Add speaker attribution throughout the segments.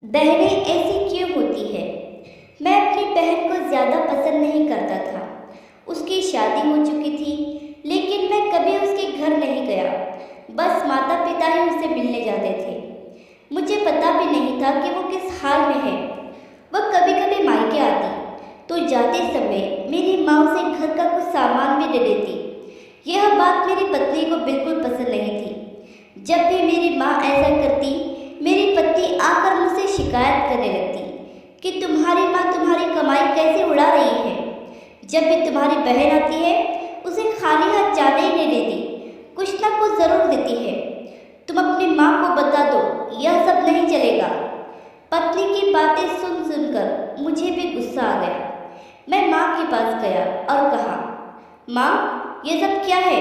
Speaker 1: बहनें ऐसी क्यों होती है? मैं अपनी बहन को ज़्यादा पसंद नहीं करता था। उसकी शादी हो चुकी थी, लेकिन मैं कभी उसके घर नहीं गया। बस माता पिता ही उससे मिलने जाते थे। मुझे पता भी नहीं था कि वो किस हाल में है। वह कभी कभी मायके आती तो जाते समय मेरी माँ उसे घर का कुछ सामान भी दे देती। यह बात मेरी पत्नी को बिल्कुल पसंद नहीं थी। जब भी मेरी माँ ऐसा करती, मेरी पत्नी आकर मुझसे शिकायत करने लगती कि तुम्हारी माँ तुम्हारी कमाई कैसे उड़ा रही है। जब भी तुम्हारी बहन आती है, उसे खाली हाथ जाने ही नहीं देती, कुछ ना कुछ जरूर देती है। तुम अपनी माँ को बता दो, यह सब नहीं चलेगा। पत्नी की बातें सुन सुनकर मुझे भी गुस्सा आ गया। मैं माँ के पास गया और कहा, माँ, ये सब क्या है?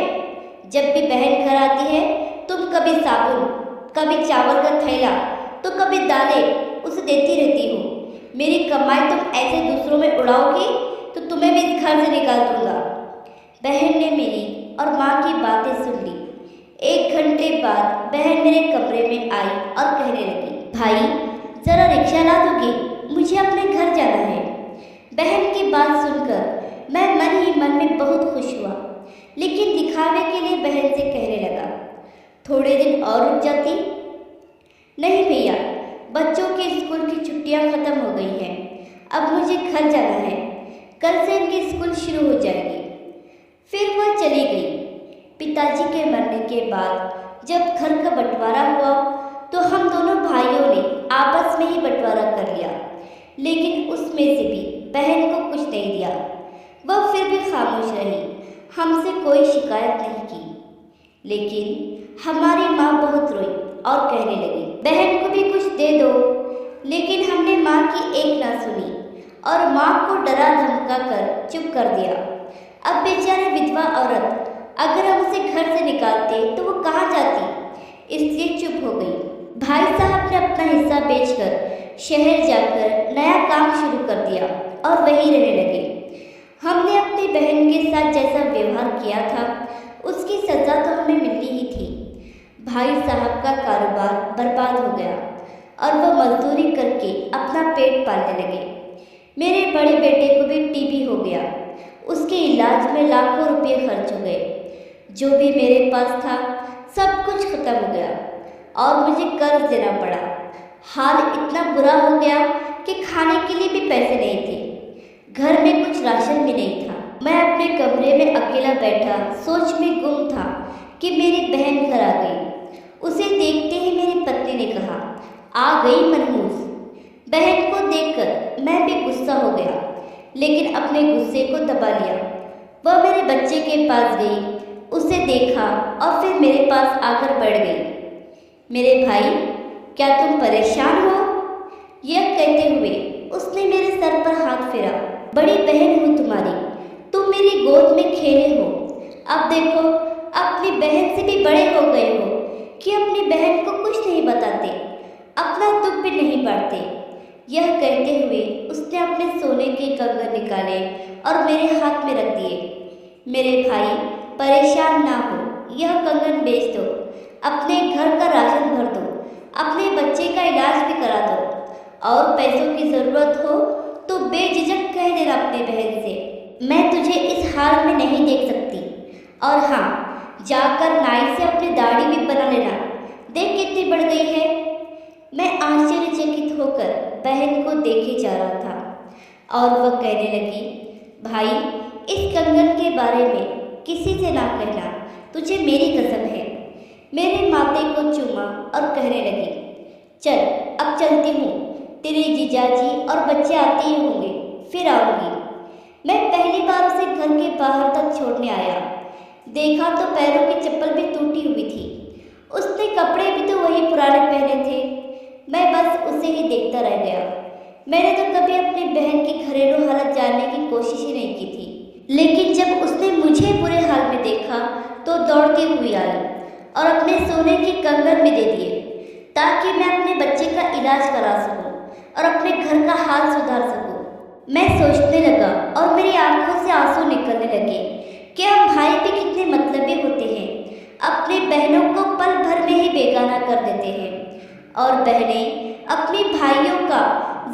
Speaker 1: जब भी बहन घर आती है, तुम कभी साबुन, कभी चावल का थैला, तो कभी दालें उसे देती रहती हो। मेरी कमाई तुम ऐसे दूसरों में उड़ाओगी तो तुम्हें भी इस घर से निकाल दूंगा। बहन ने मेरी और माँ की बातें सुन ली। 1 घंटे बाद बहन मेरे कमरे में आई और कहने लगी, भाई, जरा रिक्शा ला दोगे? मुझे अपने घर जाना है। बहन की बात सुनकर मैं मन ही मन में बहुत खुश हुआ, लेकिन दिखावे के लिए बहन से कहने लगा, थोड़े दिन और रुक जाती। नहीं भैया, बच्चों के स्कूल की छुट्टियां खत्म हो गई हैं। अब मुझे घर जाना है। कल से इनकी स्कूल शुरू हो जाएगी। फिर वह चली गई। पिताजी के मरने के बाद जब घर का बंटवारा हुआ तो हम दोनों भाइयों ने आपस में ही बंटवारा कर लिया, लेकिन उसमें से भी बहन को कुछ नहीं दिया। वह फिर भी खामोश रही, हमसे कोई शिकायत नहीं की। लेकिन हमारी माँ बहुत रोई और कहने लगी, बहन को भी कुछ दे दो। लेकिन हमने माँ की एक ना सुनी और माँ को डरा धमका कर चुप कर दिया। अब बेचारी विधवा औरत, अगर हम उसे घर से निकालते तो वो कहाँ जाती, इसलिए चुप हो गई। भाई साहब ने अपना हिस्सा बेचकर शहर जाकर नया काम शुरू कर दिया और वहीं रहने लगे। हमने अपनी बहन के साथ जैसा व्यवहार किया था, उसकी सजा तो हमें मिलनी ही थी। भाई साहब का कारोबार बर्बाद हो गया और वह मजदूरी करके अपना पेट पालने लगे। मेरे बड़े बेटे को भी टीबी हो गया। उसके इलाज में लाखों रुपये खर्च हो गए। जो भी मेरे पास था सब कुछ खत्म हो गया और मुझे कर्ज देना पड़ा। हाल इतना बुरा हो गया कि खाने के लिए भी पैसे नहीं थे। घर में कुछ राशन भी नहीं था। मैं अपने कमरे में अकेला बैठा सोच में गुम था कि मेरी बहन घर आ गई। उसे देखते ही मेरी पत्नी ने कहा, आ गई मनहूस। बहन को देखकर मैं भी गुस्सा हो गया, लेकिन अपने गुस्से को दबा लिया। वह मेरे बच्चे के पास गई, उसे देखा और फिर मेरे पास आकर बैठ गई। मेरे भाई, क्या तुम परेशान हो? यह कहते हुए उसने मेरे सर पर हाथ फेरा। बड़ी बहन हूँ तुम्हारी, तुम मेरी गोद में खेले हो। अब देखो, अपनी बहन से भी बड़े हो गए हो कि अपनी बहन को कुछ नहीं बताते, अपना दुख भी नहीं बांटते। यह कहते हुए उसने अपने सोने के कंगन निकाले और मेरे हाथ में रख दिए। मेरे भाई, परेशान ना हो, यह कंगन बेच दो, अपने घर का राशन भर दो, अपने बच्चे का इलाज भी करा दो और पैसों की ज़रूरत हो तो बेझिझक कह देना अपनी बहन से, मैं तुझे इस हाल में नहीं देख सकती। और हाँ, जाकर नाई से अपनी दाढ़ी भी बना लेना, देख कितनी बढ़ गई है। मैं आश्चर्यचकित होकर बहन को देखे जा रहा था और वह कहने लगी, भाई, इस कंगन के बारे में किसी से ना कहना, तुझे मेरी कसम है। मेरे माथे को चूमा और कहने लगी, चल अब चलती हूँ, तेरे जीजाजी और बच्चे आते ही होंगे, फिर आऊँगी। मैं पहली बार उसे घर के बाहर तक छोड़ने आया। देखा तो पैरों की चप्पल भी टूटी हुई थी। उसने कपड़े भी तो वही पुराने पहने थे। मैं बस उसे ही देखता रह गया। मैंने तो कभी अपनी बहन की घरेलू हालत जानने की कोशिश ही नहीं की थी, लेकिन जब उसने मुझे बुरे हाल में देखा तो दौड़ती हुई आई और अपने सोने के कंगन भी दे दिए ताकि मैं अपने बच्चे का इलाज करा सकूं और अपने घर का हाल सुधार सकूं। मैं सोचने लगा और मेरी आंखों से आंसू निकलने लगे कि हम भाई भी कितने मतलबी होते हैं, अपनी बहनों को पल भर में ही बेगाना कर देते हैं और बहनें अपने भाइयों का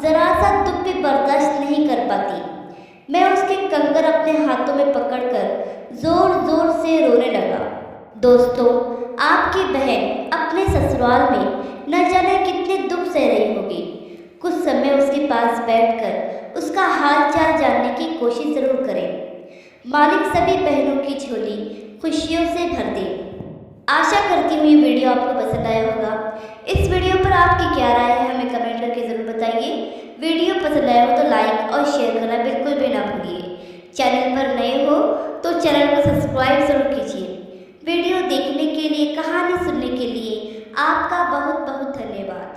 Speaker 1: जरा सा दुख भी बर्दाश्त नहीं कर पाती। मैं उसके कंकर अपने हाथों में पकड़कर जोर जोर से रोने लगा। दोस्तों, आपकी बहन अपने ससुराल में न जाने कितने दुख सह रही होगी। कुछ समय उसके पास बैठकर उसका हाल चाल जानने की कोशिश जरूर करें। मालिक सभी बहनों की झोली खुशियों से भर दे। आशा करती हूँ ये वीडियो आपको पसंद आया होगा। इस वीडियो पर आपकी क्या राय है हमें कमेंट करके ज़रूर बताइए। वीडियो पसंद आया हो तो लाइक और शेयर करना बिल्कुल भी ना भूलिए। चैनल पर नए हो तो चैनल को सब्सक्राइब जरूर कीजिए। वीडियो देखने के लिए, कहानी सुनने के लिए आपका बहुत बहुत धन्यवाद।